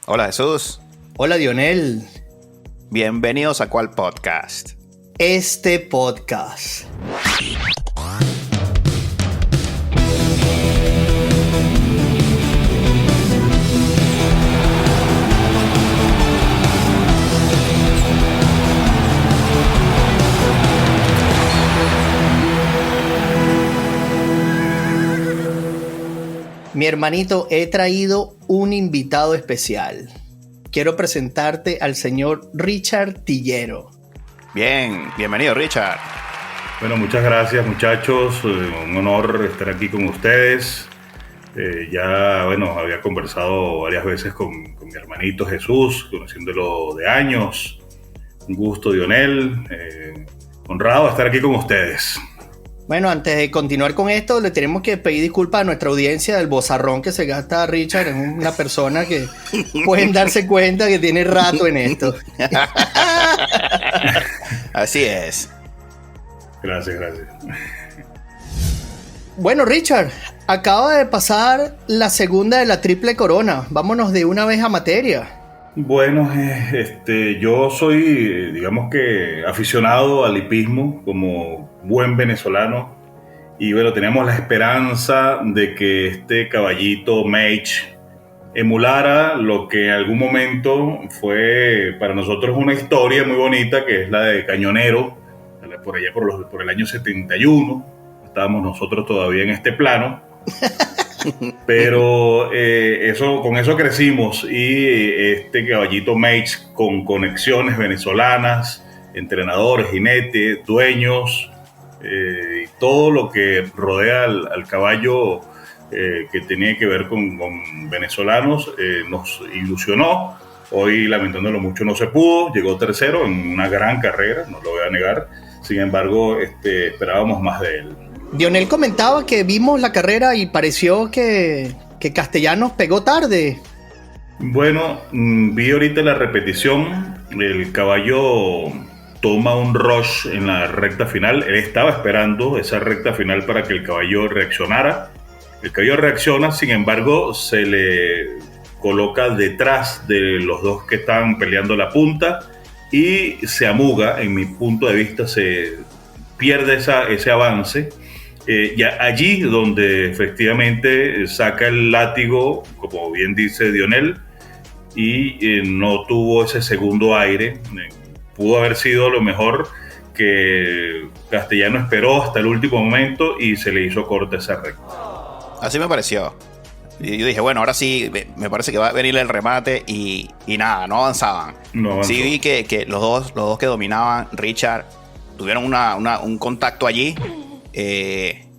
Hola Jesús, Hola Dionel, bienvenidos a ¿Cuál podcast? este podcast. Mi hermanito, he traído un invitado especial. Quiero presentarte al señor Richard Tillero. Bien, bienvenido Richard. Bueno, muchas gracias muchachos, un honor estar aquí con ustedes. Había conversado varias veces con mi hermanito Jesús, conociéndolo de años. Un gusto, Dionel, honrado de estar aquí con ustedes. Bueno, antes de continuar con esto, le tenemos que pedir disculpas a nuestra audiencia del bozarrón que se gasta Richard. Es una persona que pueden darse cuenta que tiene rato en esto. Así es. Gracias. Bueno, Richard, acaba de pasar la segunda de la Triple Corona. Vámonos de una vez a materia. Bueno, yo soy, digamos que, aficionado al hipismo como buen venezolano. Y bueno, tenemos la esperanza de que este caballito Mage emulara lo que en algún momento fue para nosotros una historia muy bonita, que es la de Cañonero, por allá por el año 71. Estábamos nosotros todavía en este plano. Pero con eso crecimos, y este caballito Mage con conexiones venezolanas, entrenadores, jinetes, dueños, y todo lo que rodea al caballo que tenía que ver con venezolanos, nos ilusionó. Hoy, lamentándolo mucho, no se pudo. Llegó tercero en una gran carrera, no lo voy a negar. Sin embargo, esperábamos más de él. Dionel comentaba que vimos la carrera y pareció que Castellanos pegó tarde. Bueno, vi ahorita la repetición. El caballo toma un rush en la recta final. Él estaba esperando esa recta final para que el caballo reaccionara. El caballo reacciona, sin embargo, se le coloca detrás de los dos que estaban peleando la punta y se amuga. En mi punto de vista, se pierde ese avance. Allí donde efectivamente saca el látigo, como bien dice Dionel, y no tuvo ese segundo aire. Pudo haber sido lo mejor que Castellano esperó hasta el último momento y se le hizo corta esa recta. Así me pareció. Y yo dije, bueno, ahora sí, me parece que va a venir el remate y nada, no avanzaban. No avanzó. Sí vi que los dos que dominaban, Richard, tuvieron un contacto allí.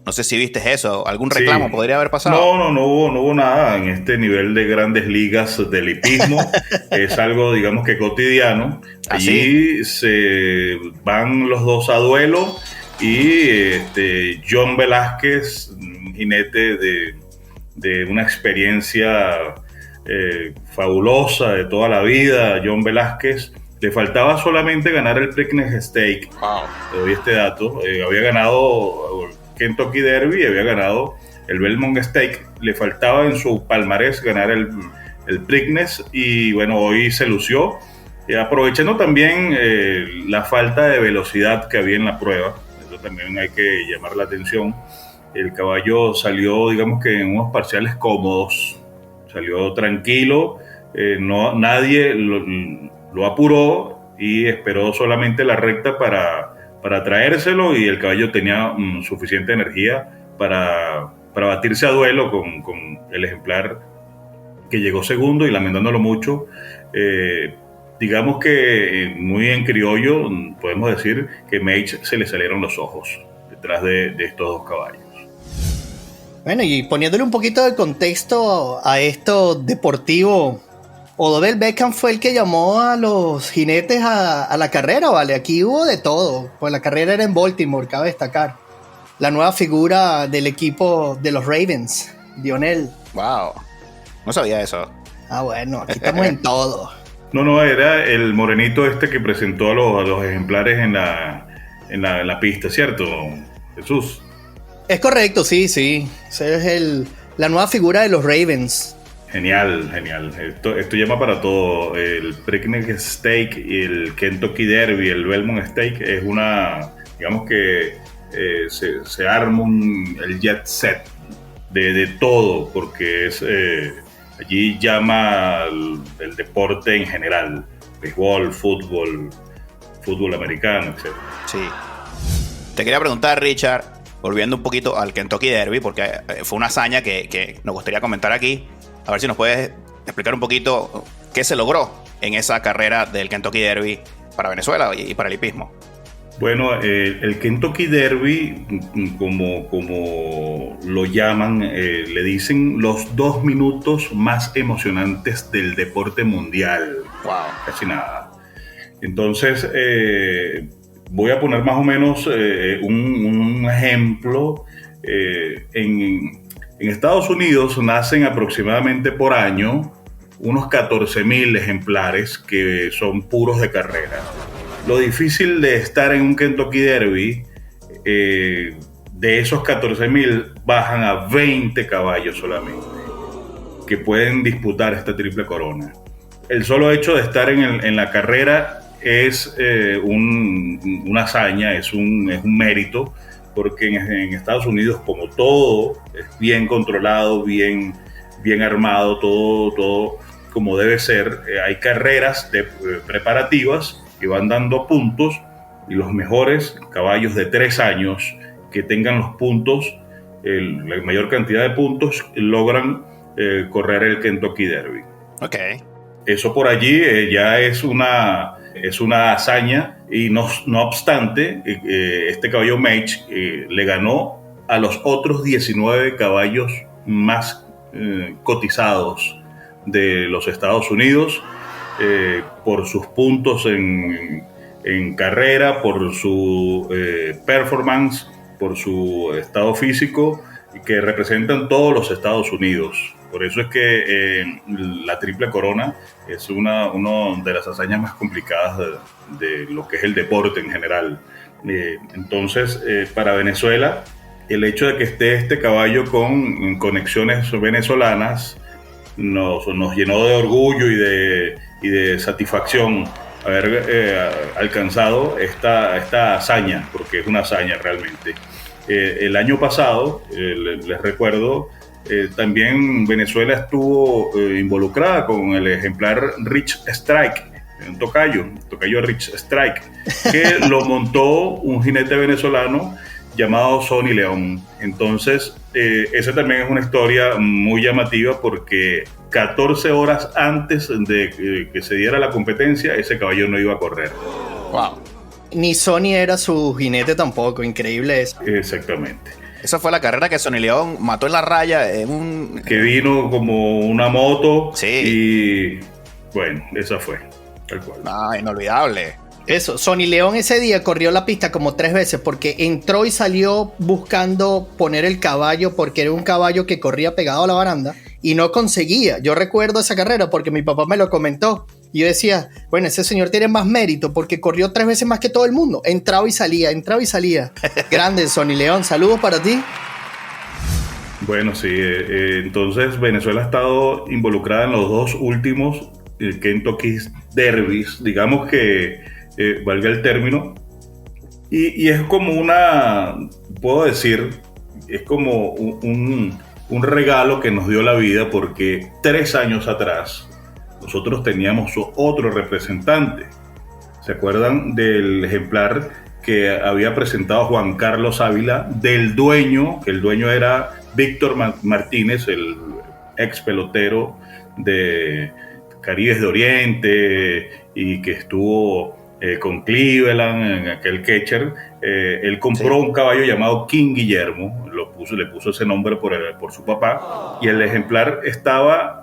No sé si viste eso. ¿Algún reclamo podría haber pasado? No hubo nada en este nivel de grandes ligas del hipismo. Es algo, digamos que cotidiano. Allí se van los dos a duelo y John Velázquez, un jinete de una experiencia fabulosa de toda la vida. John Velázquez, le faltaba solamente ganar el Preakness Stake. Wow. Te doy este dato. Había ganado Kentucky Derby, había ganado el Belmont Stake. Le faltaba en su palmarés ganar el Preakness, y bueno, hoy se lució. Aprovechando también la falta de velocidad que había en la prueba. Eso también hay que llamar la atención. El caballo salió, digamos que en unos parciales cómodos, salió tranquilo, nadie lo apuró y esperó solamente la recta para traérselo, y el caballo tenía suficiente energía para batirse a duelo con el ejemplar que llegó segundo. Y lamentándolo mucho, digamos que muy en criollo podemos decir que Mage se le salieron los ojos detrás de estos dos caballos. Bueno, y poniéndole un poquito de contexto a esto deportivo, Odell Beckham fue el que llamó a los jinetes a la carrera, ¿vale? Aquí hubo de todo, pues la carrera era en Baltimore, cabe destacar. La nueva figura del equipo de los Ravens, Dionel. Wow, no sabía eso. Ah, bueno, aquí estamos en todo. No, era el morenito que presentó a los ejemplares en la pista, ¿cierto, Jesús? Es correcto, sí. Ese es la nueva figura de los Ravens. Genial, genial. Esto llama para todo. El Preakness Steak y el Kentucky Derby, el Belmont Steak, es digamos que se arma el jet set de todo, porque allí llama el deporte en general, béisbol, fútbol americano, etc. Sí. Te quería preguntar, Richard, volviendo un poquito al Kentucky Derby, porque fue una hazaña que nos gustaría comentar aquí. A ver si nos puedes explicar un poquito qué se logró en esa carrera del Kentucky Derby para Venezuela y para el hipismo. Bueno, el Kentucky Derby, como lo llaman, le dicen los 2 minutos más emocionantes del deporte mundial. Wow. Casi nada. Entonces, voy a poner más o menos un ejemplo. En Estados Unidos nacen aproximadamente por año unos 14.000 ejemplares que son puros de carrera. Lo difícil de estar en un Kentucky Derby, de esos 14.000 bajan a 20 caballos solamente, que pueden disputar esta triple corona. El solo hecho de estar en la carrera es una hazaña, es un mérito, porque en Estados Unidos, como todo es bien controlado, bien armado, todo como debe ser, hay carreras preparativas que van dando puntos, y los mejores caballos de 3 años que tengan los puntos, la mayor cantidad de puntos, logran correr el Kentucky Derby. Ok. Eso por allí ya es una hazaña, y no obstante, este caballo Mage le ganó a los otros 19 caballos más cotizados de los Estados Unidos, por sus puntos en carrera, por su performance, por su estado físico, que representan todos los Estados Unidos. Por eso es que la triple corona es una de las hazañas más complicadas de lo que es el deporte en general. Entonces, para Venezuela, el hecho de que esté este caballo con conexiones venezolanas nos llenó de orgullo y de satisfacción haber alcanzado esta hazaña, porque es una hazaña realmente. El año pasado, les recuerdo, también Venezuela estuvo involucrada con el ejemplar Rich Strike, un tocayo Rich Strike, que lo montó un jinete venezolano llamado Sonny León. Entonces, esa también es una historia muy llamativa, porque 14 horas antes de que se diera la competencia, ese caballo no iba a correr. Wow. Ni Sonny era su jinete tampoco, increíble eso. Exactamente. Esa fue la carrera que Sonny León mató en la raya que vino como una moto. Sí. Y bueno, esa fue, tal cual. Inolvidable. Eso, Sonny León ese día corrió la pista como 3 veces, porque entró y salió buscando poner el caballo, porque era un caballo que corría pegado a la baranda y no conseguía. Yo recuerdo esa carrera porque mi papá me lo comentó. Y yo decía, bueno, ese señor tiene más mérito porque corrió 3 veces más que todo el mundo. Entraba y salía. Grande, Sonny León. Saludos para ti. Bueno, sí. Entonces, Venezuela ha estado involucrada en los 2 últimos Kentucky Derbys, digamos que valga el término. Y es como puedo decir, es como un regalo que nos dio la vida, porque 3 años atrás nosotros teníamos otro representante. ¿Se acuerdan del ejemplar que había presentado Juan Carlos Ávila, del dueño, que el dueño era Víctor Martínez, el ex pelotero de Caribes de Oriente y que estuvo con Cleveland en aquel catcher? Él compró un caballo llamado King Guillermo, le puso ese nombre por su papá, y el ejemplar estaba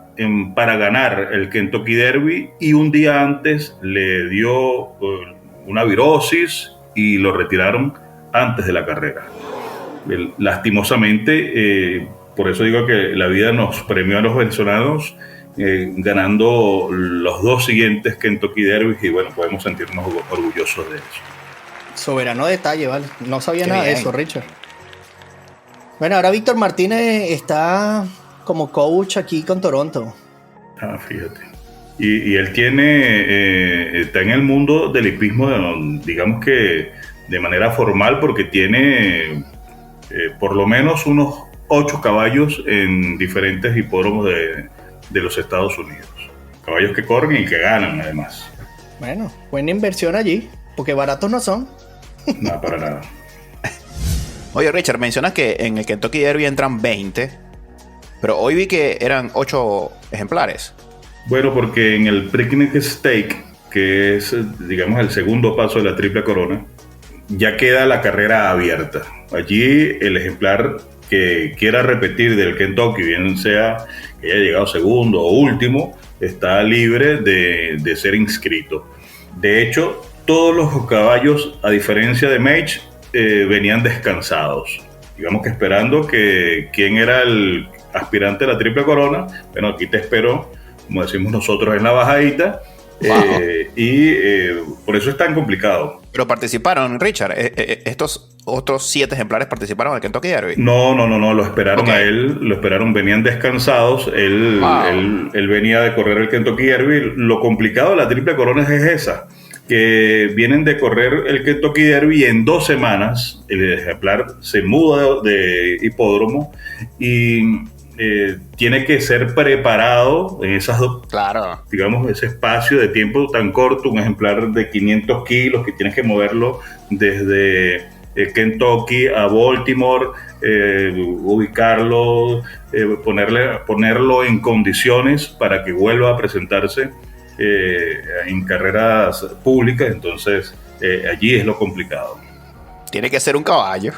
para ganar el Kentucky Derby, y un día antes le dio una virosis y lo retiraron antes de la carrera. Lastimosamente, por eso digo que la vida nos premió a los venezolanos ganando los 2 siguientes Kentucky Derbys, y bueno, podemos sentirnos orgullosos de eso. Soberano detalle, ¿vale? No sabía nada de eso, Richard. Bueno, ahora Víctor Martínez está como coach aquí con Toronto. Ah, fíjate. Y él está en el mundo del hipismo, digamos que de manera formal, porque tiene por lo menos unos 8 caballos en diferentes hipódromos de los Estados Unidos. Caballos que corren y que ganan, además. Bueno, buena inversión allí, porque baratos no son. Nada, para nada. Oye, Richard, mencionas que en el Kentucky Derby entran 20, pero hoy vi que eran 8 ejemplares. Bueno, porque en el Preakness Stake, que es, digamos, el segundo paso de la Triple Corona, ya queda la carrera abierta. Allí el ejemplar que quiera repetir del Kentucky, bien sea que haya llegado segundo o último, está libre de ser inscrito. De hecho, todos los caballos, a diferencia de Mage, venían descansados. Digamos que esperando que quién era el aspirante a la Triple Corona. Bueno, aquí te espero, como decimos nosotros, en la bajadita. Wow. Por eso es tan complicado. Pero participaron, Richard. Estos otros 7 ejemplares participaron en el Kentucky Derby. No, lo esperaron a él, lo esperaron, venían descansados, él venía de correr el Kentucky Derby. Lo complicado de la Triple Corona es esa, que vienen de correr el Kentucky Derby y en 2 semanas el ejemplar se muda de hipódromo y tiene que ser preparado en esas dos, Claro. digamos, ese espacio de tiempo tan corto, un ejemplar de 500 kilos que tienes que moverlo desde Kentucky a Baltimore, ubicarlo, ponerlo en condiciones para que vuelva a presentarse en carreras públicas. Entonces allí es lo complicado. Tiene que ser un caballo.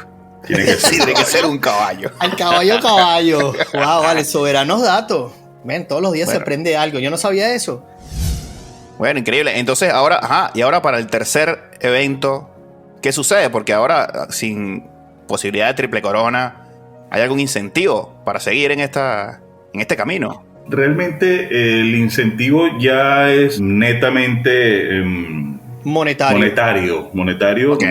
Tiene que ser, Tiene que ser un caballo. Al caballo. Wow, vale, soberanos datos. Ven, todos los días se Bueno. aprende algo. Yo no sabía eso. Bueno, increíble. Entonces ahora, y ahora para el tercer evento, ¿qué sucede? Porque ahora, sin posibilidad de Triple Corona, ¿hay algún incentivo para seguir en este camino? realmente el incentivo ya es netamente monetario. Ok.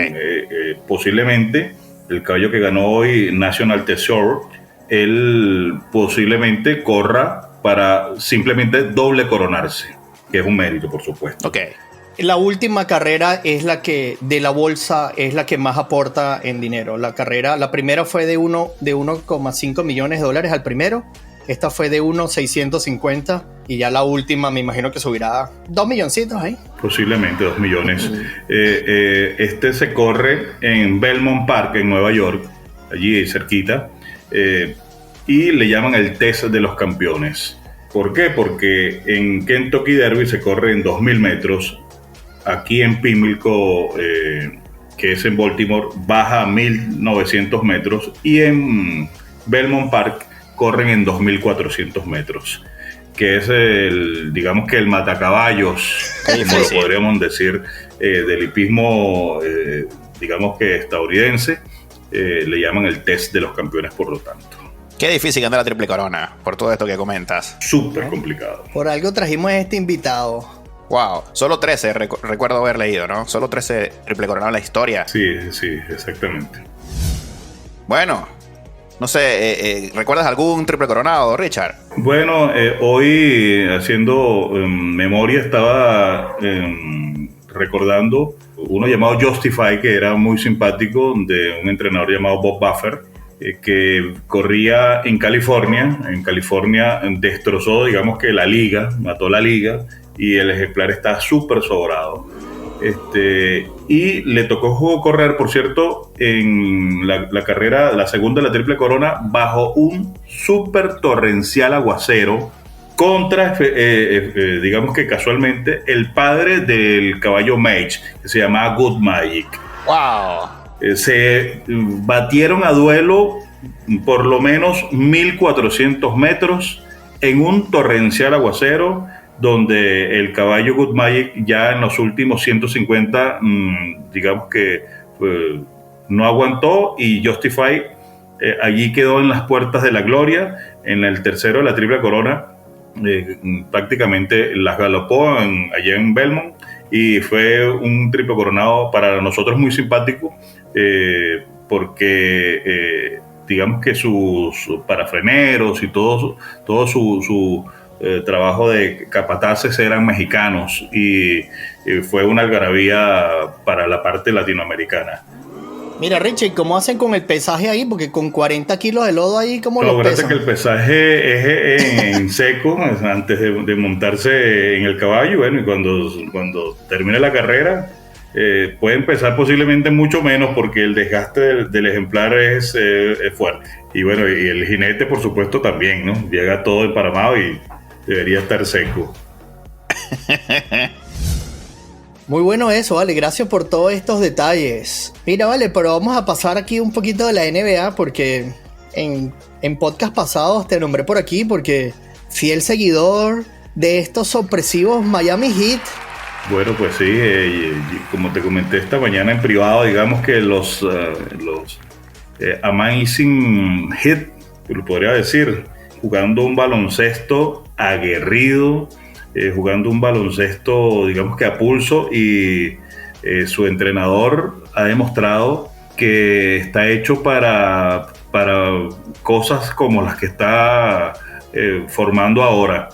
Posiblemente el caballo que ganó hoy, National Tesoro, él posiblemente corra para simplemente doble coronarse, que es un mérito, por supuesto. Ok. La última carrera es la que de la bolsa es la que más aporta en dinero. La primera fue de 1,5 millones de dólares al primero. Esta fue de 1,650 y ya la última me imagino que subirá 2 milloncitos ahí. Posiblemente 2 millones. Este se corre en Belmont Park, en Nueva York, allí cerquita, y le llaman el test de los campeones. ¿Por qué? Porque en Kentucky Derby se corre en 2.000 metros. Aquí en Pimlico, que es en Baltimore, baja a 1.900 metros. Y en Belmont Park corren en 2.400 metros. Que es digamos que el matacaballos, como lo podríamos decir, del hipismo, digamos que estadounidense. Le llaman el test de los campeones, por lo tanto. Qué difícil ganar la Triple Corona, por todo esto que comentas. Súper complicado. Por algo trajimos a este invitado. Wow, solo 13, recuerdo haber leído, ¿no? Solo 13 Triple Corona en la historia. Sí, exactamente. Bueno, no sé, ¿recuerdas algún Triple Coronado, Richard? Bueno, hoy haciendo memoria estaba recordando uno llamado Justify, que era muy simpático, de un entrenador llamado Bob Buffer, que corría en California. En California destrozó, digamos que la liga, mató la liga, y el ejemplar está súper sobrado. Y le tocó correr, por cierto, en la carrera, la segunda de la Triple Corona, bajo un súper torrencial aguacero contra, digamos que casualmente, el padre del caballo Mage, que se llamaba Good Magic. ¡Wow! Se batieron a duelo por lo menos 1.400 metros en un torrencial aguacero, donde el caballo Good Magic ya en los últimos 150, digamos que no aguantó, y Justify allí quedó en las puertas de la gloria. En el tercero de la Triple Corona prácticamente las galopó allá en Belmont, y fue un triple coronado para nosotros muy simpático, porque digamos que sus parafreneros y todo trabajo de capataces eran mexicanos y fue una algarabía para la parte latinoamericana. Mira, Richie, ¿cómo hacen con el pesaje ahí? Porque con 40 kilos de lodo ahí, ¿cómo lo Acuérdate pesan? que el pesaje es en seco, antes de montarse en el caballo, bueno, y cuando termine la carrera, puede empezar posiblemente mucho menos porque el desgaste del ejemplar es fuerte. Y bueno, y el jinete, por supuesto, también, ¿no? Llega todo emparamado y debería estar seco. Muy bueno eso, vale, gracias por todos estos detalles. Mira, vale, pero vamos a pasar aquí un poquito de la NBA porque en podcast pasados te nombré por aquí porque fiel seguidor de estos opresivos Miami Heat. Bueno, pues sí, como te comenté esta mañana en privado, digamos que los Amazing Heat, lo podría decir, jugando un baloncesto aguerrido, jugando un baloncesto, digamos que a pulso, y su entrenador ha demostrado que está hecho para cosas como las que está formando ahora.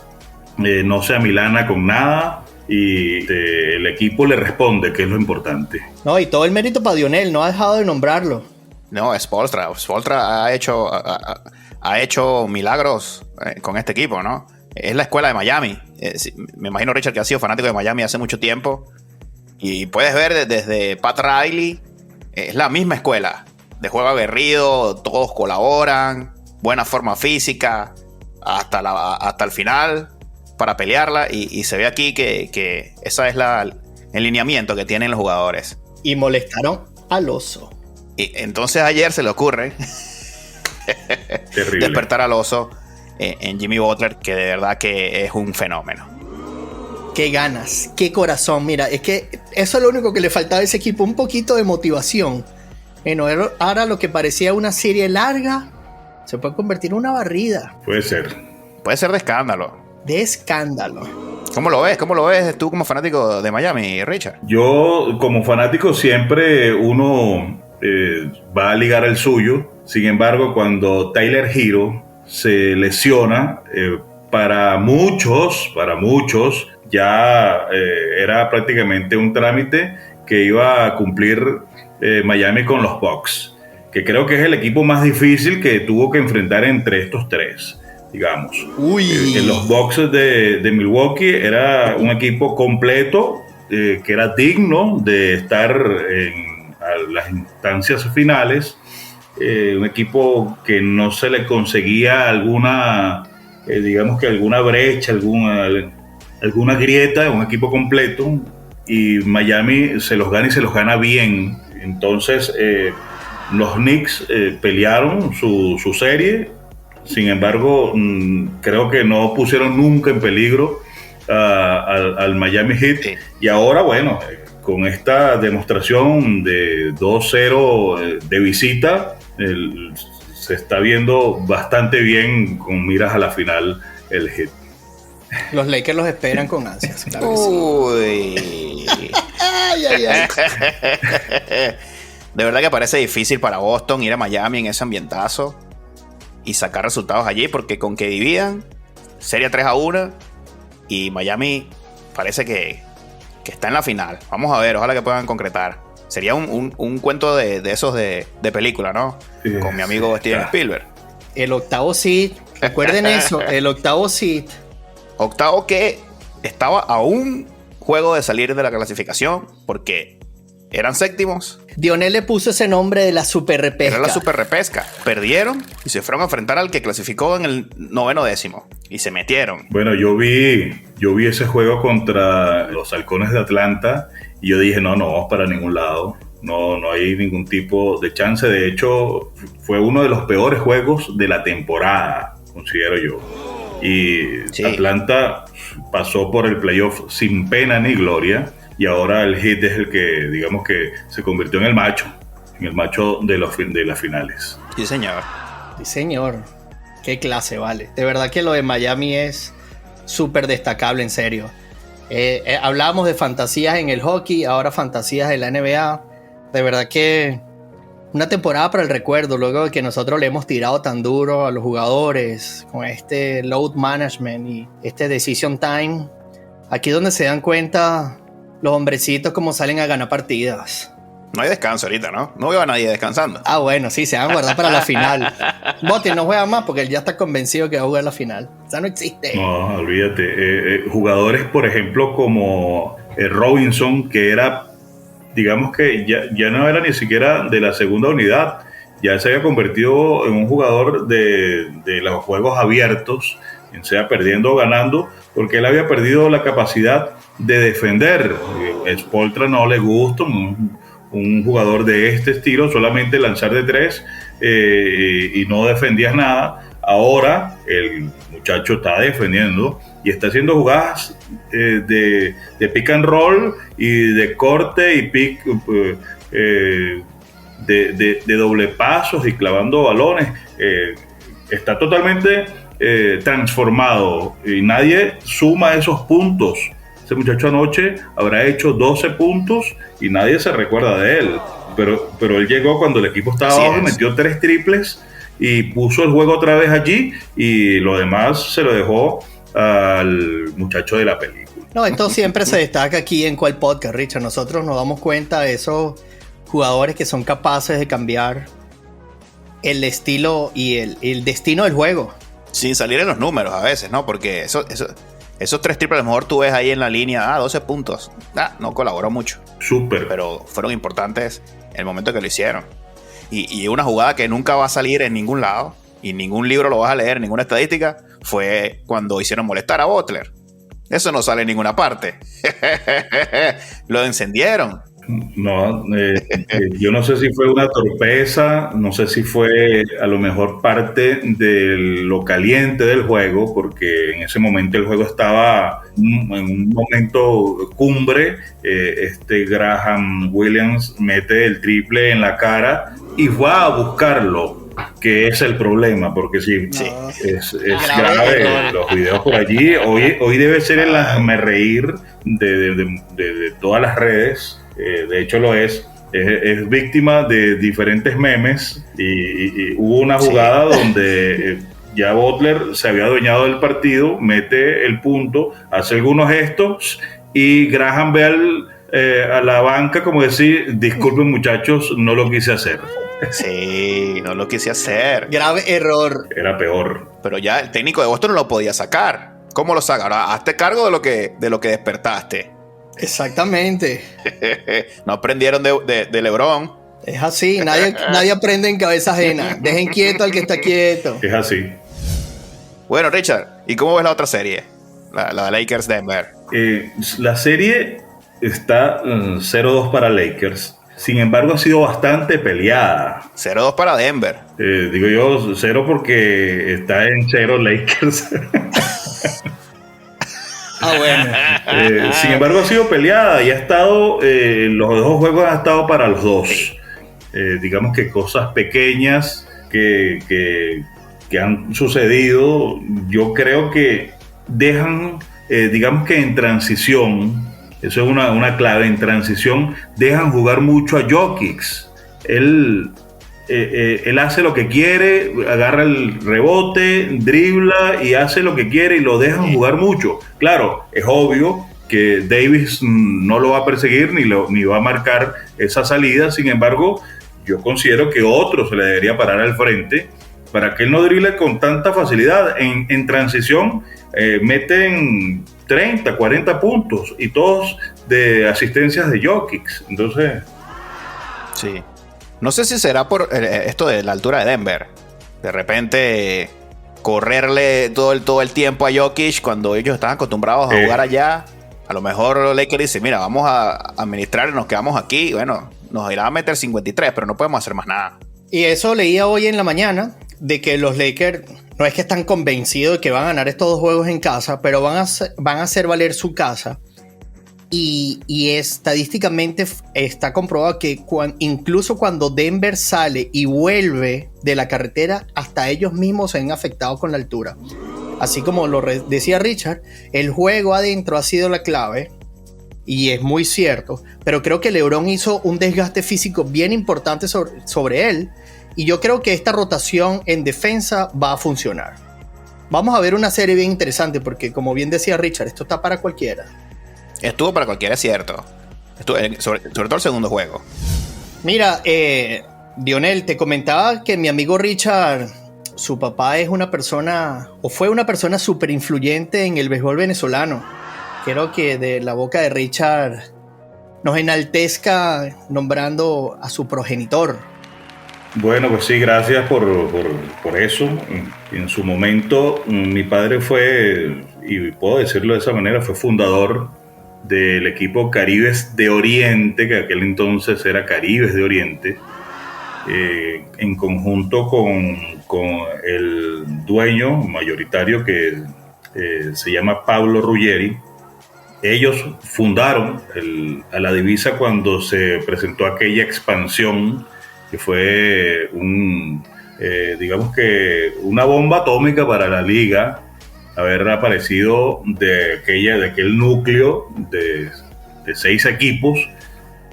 No se amilana con nada y el equipo le responde, que es lo importante. No, y todo el mérito para Dionel, no ha dejado de nombrarlo. No, Spoelstra. Spoelstra ha hecho milagros con este equipo, ¿no? Es la escuela de Miami. Me imagino, Richard, que ha sido fanático de Miami hace mucho tiempo. Y puedes ver desde Pat Riley, es la misma escuela. De juego aguerrido, todos colaboran, buena forma física, hasta el final para pelearla. Y se ve aquí que ese es el lineamiento que tienen los jugadores. Y molestaron al oso. Y entonces ayer se le ocurre Terrible. despertar al oso en Jimmy Butler, que de verdad que es un fenómeno. Qué ganas, qué corazón. Mira, es que eso es lo único que le faltaba a ese equipo, un poquito de motivación. Bueno, ahora lo que parecía una serie larga se puede convertir en una barrida. Puede ser. Puede ser de escándalo. De escándalo. ¿Cómo lo ves? ¿Cómo lo ves tú como fanático de Miami, Richard? Yo, como fanático, siempre uno va a ligar el suyo. Sin embargo, cuando Tyler Hero se lesiona, para muchos, ya era prácticamente un trámite que iba a cumplir Miami con los Bucks, que creo que es el equipo más difícil que tuvo que enfrentar entre estos tres, digamos. En los Bucks de Milwaukee era un equipo completo, que era digno de estar a las instancias finales, un equipo que no se le conseguía alguna, digamos que alguna brecha, alguna grieta, un equipo completo, y Miami se los gana y se los gana bien. Entonces los Knicks pelearon su serie. Sin embargo, creo que no pusieron nunca en peligro al Miami Heat. Sí. Y ahora, bueno, con esta demostración de 2-0 de visita, se está viendo bastante bien con miras a la final el Heat. Los Lakers los esperan con ansias, claro que sí. Uy. Ay, ay, ay. De verdad que parece difícil para Boston ir a Miami en ese ambientazo y sacar resultados allí, porque con que dividan serie 3-1 y Miami parece que está en la final. Vamos a ver, ojalá que puedan concretar. Sería un cuento de esos de película, ¿no? Con mi amigo Steven Spielberg. El octavo seed, recuerden eso, el octavo seed. Octavo que estaba a un juego de salir de la clasificación porque eran séptimos. Dionel le puso ese nombre de la super repesca. Era la super repesca. Perdieron y se fueron a enfrentar al que clasificó en el 9º décimo. Y se metieron. Bueno, yo vi ese juego contra los Halcones de Atlanta y yo dije, no vamos para ningún lado. No hay ningún tipo de chance. De hecho, fue uno de los peores juegos de la temporada, considero yo. Y sí, Atlanta pasó por el playoff sin pena ni gloria. Y ahora el Heat es el que, digamos que se convirtió en el macho de las finales. Sí, señor. Sí, señor. Qué clase, vale. De verdad que lo de Miami es súper destacable, en serio. Hablábamos de fantasías en el hockey, ahora fantasías en la NBA. De verdad que una temporada para el recuerdo, luego de que nosotros le hemos tirado tan duro a los jugadores con este load management y este decision time. Aquí es donde se dan cuenta los hombrecitos cómo salen a ganar partidas. No hay descanso ahorita, ¿no? No veo a nadie descansando. Ah, bueno, sí, se van a guardar para la final. Botti no juega más porque él ya está convencido que va a jugar la final. O sea, no existe. No, olvídate. Jugadores, por ejemplo, como Robinson, que era, digamos que ya no era ni siquiera de la segunda unidad, ya se había convertido en un jugador de los juegos abiertos, sea perdiendo o ganando, porque él había perdido la capacidad de defender. Spoelstra no le gusta un jugador de este estilo, solamente lanzar de tres y no defendías nada. Ahora el muchacho está defendiendo y está haciendo jugadas de pick and roll y de corte y pick de doble pasos y clavando balones. Está totalmente transformado y nadie suma esos puntos. Ese muchacho anoche habrá hecho 12 puntos y nadie se recuerda de él. Pero él llegó cuando el equipo estaba abajo, metió 3 triples y puso el juego otra vez allí, y lo demás se lo dejó al muchacho de la película. No, esto siempre se destaca aquí en Cuál Podcast, Richard. Nosotros nos damos cuenta de esos jugadores que son capaces de cambiar el estilo y el destino del juego. Sin salir en los números a veces, ¿no? Porque esos 3 triples a lo mejor tú ves ahí en la línea, 12 puntos. No colaboró mucho. Súper. Pero fueron importantes el momento que lo hicieron. Y una jugada que nunca va a salir en ningún lado, y ningún libro lo vas a leer, ninguna estadística, fue cuando hicieron molestar a Butler. Eso no sale en ninguna parte. Lo encendieron. No, yo no sé si fue una torpeza, no sé si fue a lo mejor parte de lo caliente del juego, porque en ese momento el juego estaba en un momento cumbre. Graham Williams mete el triple en la cara y va a buscarlo, que es el problema, porque sí. Es grave. Los videos por allí, hoy debe ser el hazmerreír de todas las redes. De hecho lo es víctima de diferentes memes y hubo una jugada donde ya Butler se había adueñado del partido, mete el punto, hace algunos gestos y Graham ve a la banca como decir, disculpen muchachos, no lo quise hacer. Sí, no lo quise hacer. Grave error. Era peor. Pero ya el técnico de Boston no lo podía sacar. ¿Cómo lo saca? Ahora hazte cargo de lo que despertaste. Exactamente. No aprendieron de LeBron. Es así, nadie aprende en cabeza ajena. Dejen quieto al que está quieto. Es así. Bueno, Richard, ¿y cómo ves la otra serie? La de Lakers Denver. La serie está 0-2 para Lakers. Sin embargo, ha sido bastante peleada. 0-2 para Denver. Digo yo 0 porque está en 0 Lakers. Bueno. Sin embargo, ha sido peleada y ha estado, los dos juegos han estado para los dos. Digamos que cosas pequeñas que han sucedido, yo creo que dejan, digamos que en transición, eso es una clave, en transición dejan jugar mucho a Jokic. Él hace lo que quiere, agarra el rebote, dribla y hace lo que quiere y lo dejan jugar mucho. Claro, es obvio que Davis no lo va a perseguir ni va a marcar esa salida. Sin embargo, yo considero que otro se le debería parar al frente para que él no drible con tanta facilidad. En transición meten 30, 40 puntos y todos de asistencias de Jokic. Entonces... Sí. No sé si será por esto de la altura de Denver. De repente correrle todo el tiempo a Jokic cuando ellos están acostumbrados a jugar allá. A lo mejor Lakers dice, mira, vamos a administrar y nos quedamos aquí. Bueno, nos irá a meter 53, pero no podemos hacer más nada. Y eso leía hoy en la mañana, de que los Lakers no es que están convencidos de que van a ganar estos 2 juegos en casa, pero van a hacer valer su casa. Y estadísticamente está comprobado que incluso cuando Denver sale y vuelve de la carretera, hasta ellos mismos se ven afectados con la altura. Así como lo decía Richard, el juego adentro ha sido la clave y es muy cierto, pero creo que LeBron hizo un desgaste físico bien importante sobre él, y yo creo que esta rotación en defensa va a funcionar. Vamos a ver una serie bien interesante porque, como bien decía Richard, esto está para cualquiera. Estuvo para cualquiera, es cierto. Sobre todo el segundo juego. Mira, Dionel, te comentaba que mi amigo Richard, su papá es una persona, o fue una persona súper influyente en el béisbol venezolano. Quiero que de la boca de Richard nos enaltezca nombrando a su progenitor. Bueno, pues sí, gracias por eso. En su momento, mi padre fue, y puedo decirlo de esa manera, fue fundador del equipo Caribes de Oriente, que aquel entonces era Caribes de Oriente, en conjunto con el dueño mayoritario que se llama Pablo Ruggeri. Ellos fundaron a la divisa cuando se presentó aquella expansión que fue digamos que una bomba atómica para la liga, haber aparecido de aquel núcleo de 6 equipos,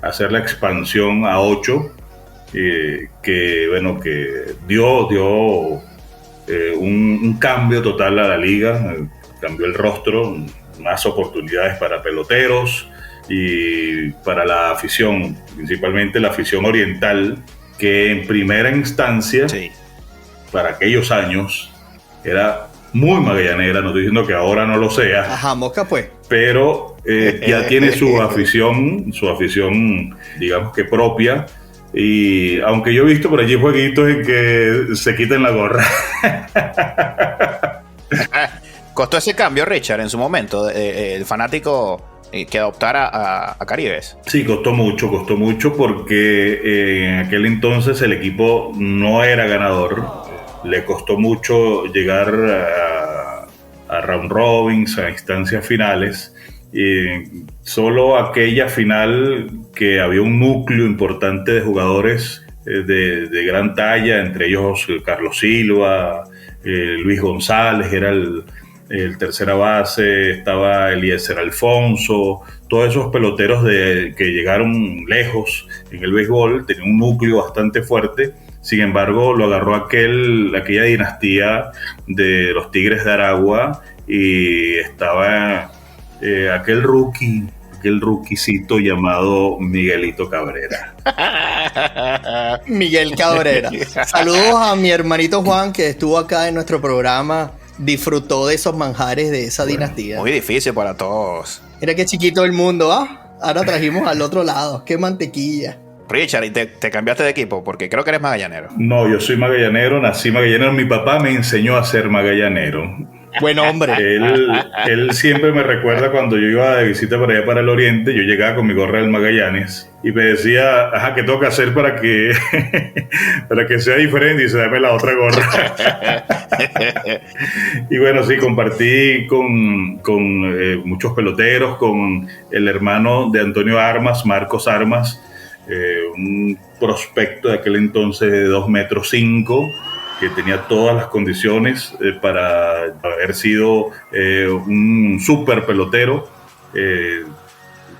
hacer la expansión a 8, que dio un cambio total a la liga, cambió el rostro, más oportunidades para peloteros y para la afición, principalmente la afición oriental, que en primera instancia, Sí. para aquellos años, era muy magallanera. No estoy diciendo que ahora no lo sea, Ajá, mosca pues. pero ya tiene su afición, digamos que propia. Y aunque yo he visto por allí jueguitos en que se quiten la gorra. ¿Costó ese cambio, Richard, en su momento? El fanático que adoptara a Caribes. Sí, costó mucho porque en aquel entonces el equipo no era ganador. Le costó mucho llegar a round robins, a instancias finales. Solo aquella final que había un núcleo importante de jugadores de gran talla, entre ellos Carlos Silva, Luis González, era el tercera base, estaba Eliezer Alfonso, todos esos peloteros que llegaron lejos en el béisbol, tenían un núcleo bastante fuerte. Sin embargo, lo agarró aquella dinastía de los Tigres de Aragua, y estaba aquel rookiecito llamado Miguelito Cabrera. Miguel Cabrera. Saludos a mi hermanito Juan, que estuvo acá en nuestro programa, disfrutó de esos manjares de esa dinastía. Muy difícil para todos. Mira qué chiquito el mundo, ¿ah? Ahora trajimos al otro lado, qué mantequilla. Richard, ¿y te cambiaste de equipo? Porque creo que eres magallanero. No, yo soy magallanero, nací magallanero. Mi papá me enseñó a ser magallanero. Buen hombre. Él siempre me recuerda cuando yo iba de visita para allá para el oriente. Yo llegaba con mi gorra del Magallanes y me decía, ajá, ¿qué tengo que hacer para que sea diferente? Y dice, dame la otra gorra. Y bueno, sí, compartí con muchos peloteros, con el hermano de Antonio Armas, Marcos Armas, un prospecto de aquel entonces de 2,5 metros, que tenía todas las condiciones para haber sido un súper pelotero.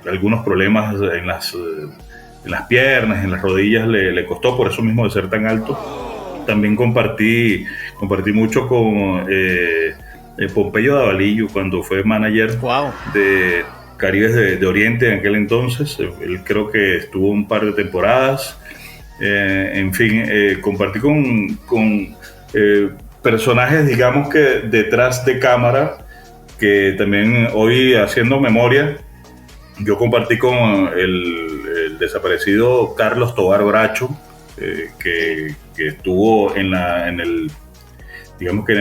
Algunos problemas en las piernas, en las rodillas le costó, por eso mismo de ser tan alto. También compartí mucho con Pompeyo Davalillo cuando fue manager de Caribes de Oriente en aquel entonces. Él creo que estuvo un par de temporadas. En fin, compartí con personajes, digamos que detrás de cámara, que también hoy, haciendo memoria, yo compartí con el desaparecido Carlos Tobar Bracho, que estuvo en el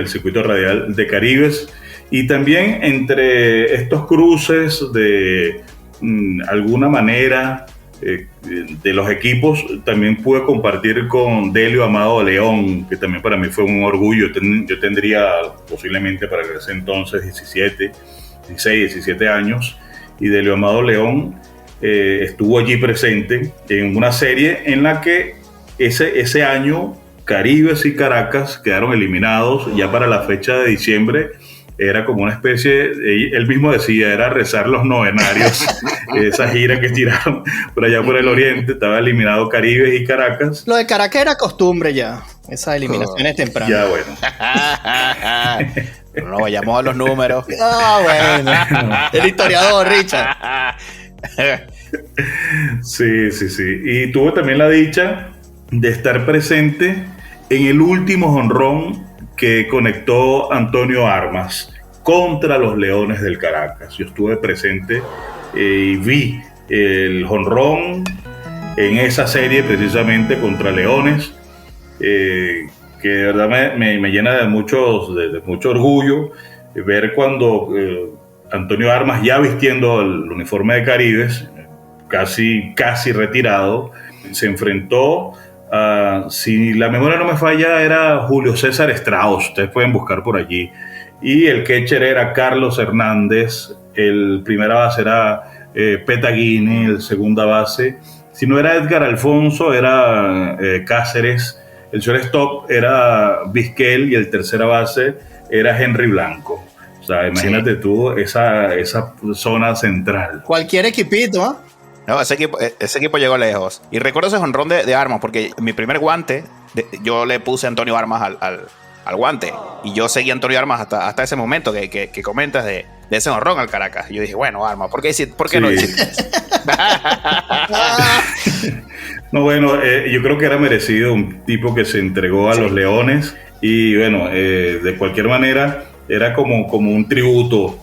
circuito radial de Caribes, y también entre estos cruces de alguna manera de los equipos, también pude compartir con Delio Amado León, que también para mí fue un orgullo. Yo tendría posiblemente para ese entonces 16, 17 años, y Delio Amado León estuvo allí presente en una serie en la que ese año Caribes y Caracas quedaron eliminados ya para la fecha de diciembre. era como una especie, él mismo decía, era rezar los novenarios, esa gira que tiraron por allá por el oriente, estaba eliminado Caribe y Caracas. Lo de Caracas era costumbre ya, esas eliminaciones tempranas. Ya, bueno. Pero no vayamos a los números. Ah, bueno. El historiador, Richard. Sí. Y tuve también la dicha de estar presente en el último jonrón que conectó Antonio Armas contra los Leones del Caracas. Yo estuve presente y vi el jonrón en esa serie precisamente contra Leones, que de verdad me llena de mucho orgullo ver cuando Antonio Armas, ya vistiendo el uniforme de Caribes, casi retirado, se enfrentó a, si la memoria no me falla, era Julio César Strauss, ustedes pueden buscar por allí, y el catcher era Carlos Hernández, el primera base era Petaguini, el segunda base, si no era Edgar Alfonso, era Cáceres, el shortstop era Vizquel y el tercera base era Henry Blanco. O sea, imagínate tú esa zona central. Cualquier equipito, ¿ah? No, ese equipo llegó lejos. Y recuerdo ese jonrón de Armas, porque mi primer guante, yo le puse a Antonio Armas al guante. Y yo seguí a Antonio Armas hasta ese momento que comentas de ese jonrón al Caracas. Y yo dije, bueno, Armas, ¿por qué no hiciste eso? No, bueno, yo creo que era merecido, un tipo que se entregó a los Leones. Y bueno, de cualquier manera, era como un tributo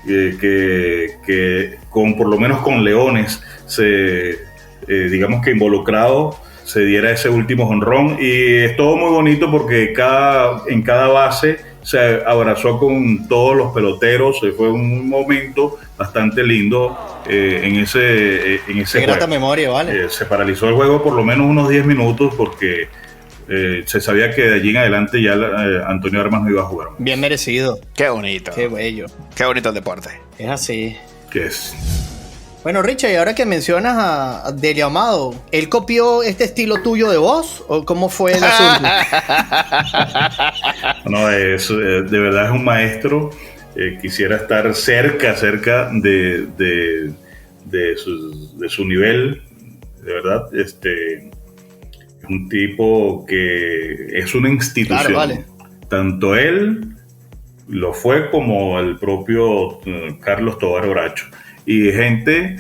que por lo menos con Leones digamos que involucrado se diera ese último jonrón, y es todo muy bonito porque en cada base se abrazó con todos los peloteros. Fue un momento bastante lindo en ese Qué grata memoria, ¿vale? Se paralizó el juego por lo menos unos 10 minutos porque se sabía que de allí en adelante ya Antonio Armas no iba a jugar más. Bien merecido. Qué bonito. Qué bello. Qué bonito el deporte. Es así. ¿Qué es? Bueno, Richard, y ahora que mencionas a Delio Amado, ¿él copió este estilo tuyo de voz o cómo fue el asunto? No, de verdad es un maestro. Quisiera estar cerca de su nivel. De verdad, es un tipo que es una institución. Claro, vale. Tanto él lo fue como el propio Carlos Tobar Bracho. Y gente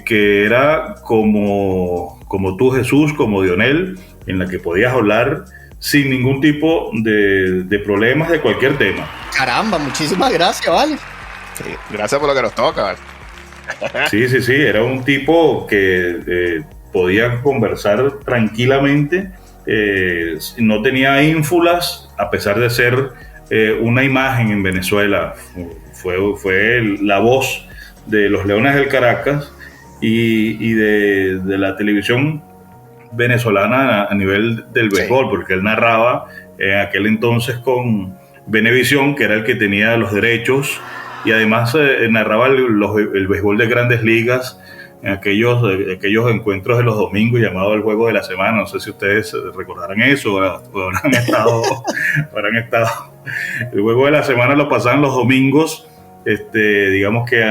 que era como tú, Jesús, como Dionel, en la que podías hablar sin ningún tipo de problemas de cualquier tema. Caramba, muchísimas gracias, ¿vale? Sí, gracias por lo que nos toca, ¿vale? Sí, era un tipo que podía conversar tranquilamente, no tenía ínfulas, a pesar de ser una imagen en Venezuela. Fue la voz de los Leones del Caracas y de la televisión venezolana a nivel del béisbol, sí, porque él narraba en aquel entonces con Venevisión, que era el que tenía los derechos, y además narraba el béisbol de Grandes Ligas en aquellos encuentros de los domingos llamados el Juego de la Semana. No sé si ustedes recordarán eso o habrán estado el Juego de la Semana lo pasaban los domingos, digamos que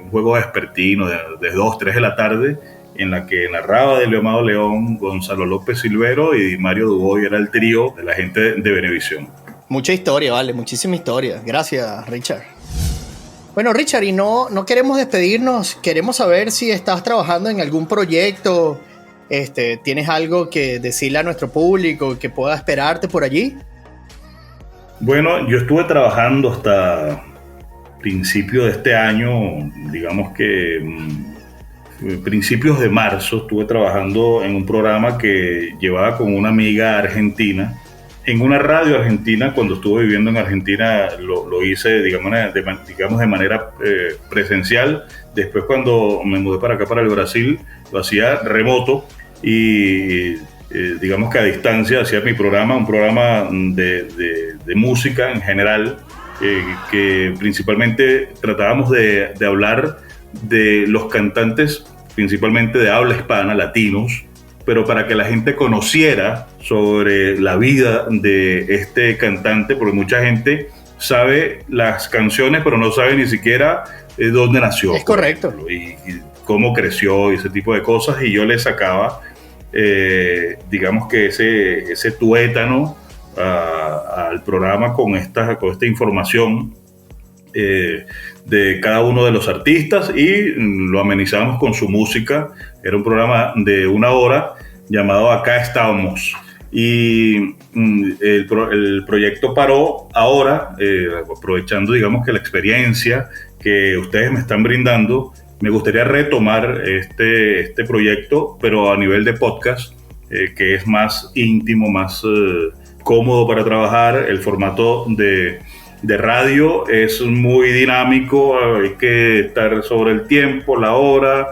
un juego vespertino de 2, 3 de la tarde, en la que narraba Delio Amado León, Gonzalo López Silvero y Mario Dubois. Era el trío de la gente de Venevisión. Mucha historia, vale, muchísima historia. Gracias, Richard. Bueno, Richard, y no queremos despedirnos, queremos saber si estás trabajando en algún proyecto, ¿tienes algo que decirle a nuestro público que pueda esperarte por allí? Bueno, yo estuve trabajando hasta principio de este año, digamos que principios de marzo, estuve trabajando en un programa que llevaba con una amiga argentina, en una radio argentina. Cuando estuve viviendo en Argentina lo hice, digamos de manera presencial. Después, cuando me mudé para acá, para el Brasil, lo hacía remoto y digamos que a distancia hacía mi programa, un programa de música en general, que principalmente tratábamos de hablar de los cantantes, principalmente de habla hispana, latinos, pero para que la gente conociera sobre la vida de este cantante, porque mucha gente sabe las canciones, pero no sabe ni siquiera dónde nació. Es correcto. Y cómo creció y ese tipo de cosas. Y yo le sacaba, digamos que ese tuétano al programa con esta información de cada uno de los artistas, y lo amenizábamos con su música. Era un programa de 1 hora llamado Acá Estamos. Y el proyecto paró ahora, aprovechando, digamos, que la experiencia que ustedes me están brindando. Me gustaría retomar este proyecto, pero a nivel de podcast, que es más íntimo, más cómodo para trabajar. El formato de radio es muy dinámico, hay que estar sobre el tiempo, la hora,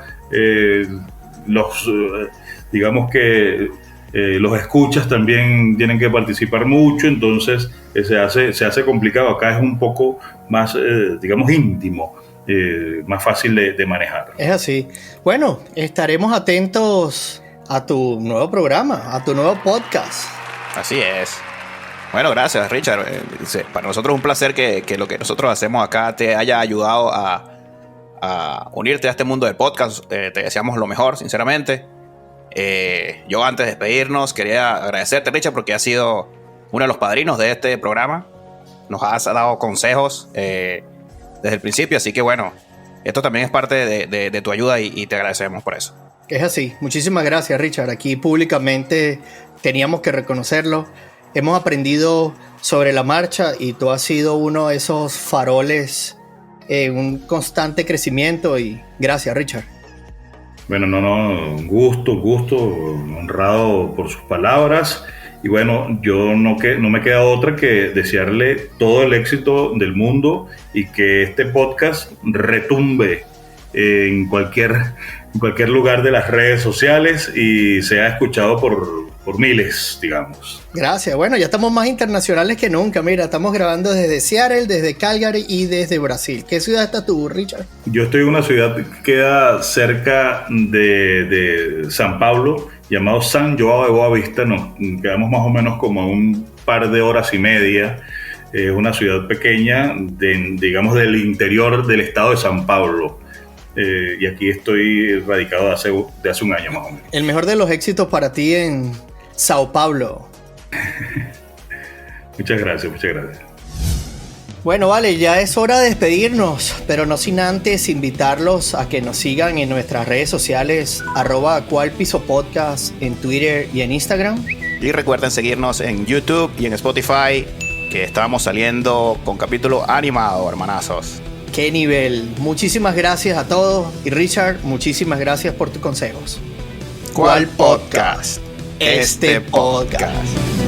digamos que los escuchas también tienen que participar mucho, entonces se hace complicado. Acá es un poco más, digamos, íntimo, más fácil de manejar. Es así. Bueno, estaremos atentos a tu nuevo programa, a tu nuevo podcast. Así es. Bueno, gracias, Richard. Para nosotros es un placer que lo que nosotros hacemos acá te haya ayudado a unirte a este mundo del podcast. Te deseamos lo mejor, sinceramente. Yo, antes de despedirnos, quería agradecerte, Richard, porque has sido uno de los padrinos de este programa. Nos has dado consejos desde el principio, así que bueno, esto también es parte de tu ayuda y te agradecemos por eso. Es así. Muchísimas gracias, Richard. Aquí públicamente teníamos que reconocerlo. Hemos aprendido sobre la marcha y tú has sido uno de esos faroles en un constante crecimiento, y gracias, Richard. Bueno, un gusto, honrado por sus palabras. Y bueno, yo no me queda otra que desearle todo el éxito del mundo y que este podcast retumbe en cualquier lugar de las redes sociales y sea escuchado por miles, digamos. Gracias. Bueno, ya estamos más internacionales que nunca. Mira, estamos grabando desde Seattle, desde Calgary y desde Brasil. ¿Qué ciudad estás tú, Richard? Yo estoy en una ciudad que queda cerca de San Pablo, llamado San João de Boa Vista. Nos quedamos más o menos como un par de horas y media. Una ciudad pequeña, digamos, del interior del estado de San Pablo. Y aquí estoy radicado de hace un año más o menos. El mejor de los éxitos para ti en Sao Paulo. Muchas gracias. Bueno, vale, ya es hora de despedirnos, pero no sin antes invitarlos a que nos sigan en nuestras redes sociales, @cualpisopodcast en Twitter y en Instagram. Y recuerden seguirnos en YouTube y en Spotify, que estamos saliendo con capítulo animado, hermanazos. ¡Qué nivel! Muchísimas gracias a todos. Y Richard, muchísimas gracias por tus consejos. ¿Cuál podcast? Este podcast.